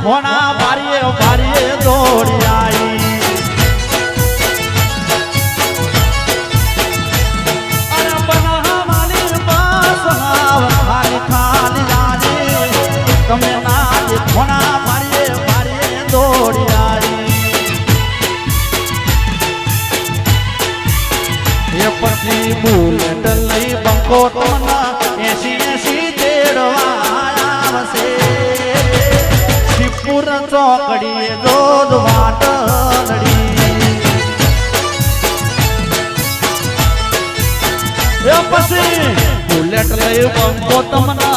ખોણા ભારીએ ભારીએ દોડી આવી અરે બનાવવાની પાસ ખાલી ખાલી લાગે તમે ના ખોણા ભારીએ ભારીએ દોડી આવી એ પછી બુલેટ લઈ બંકો તમને 80 તેડવા આવશે શિવપુર ચોકડીએ દોધ વાટડી એ પછી બુલેટ લઈ બંકો તમને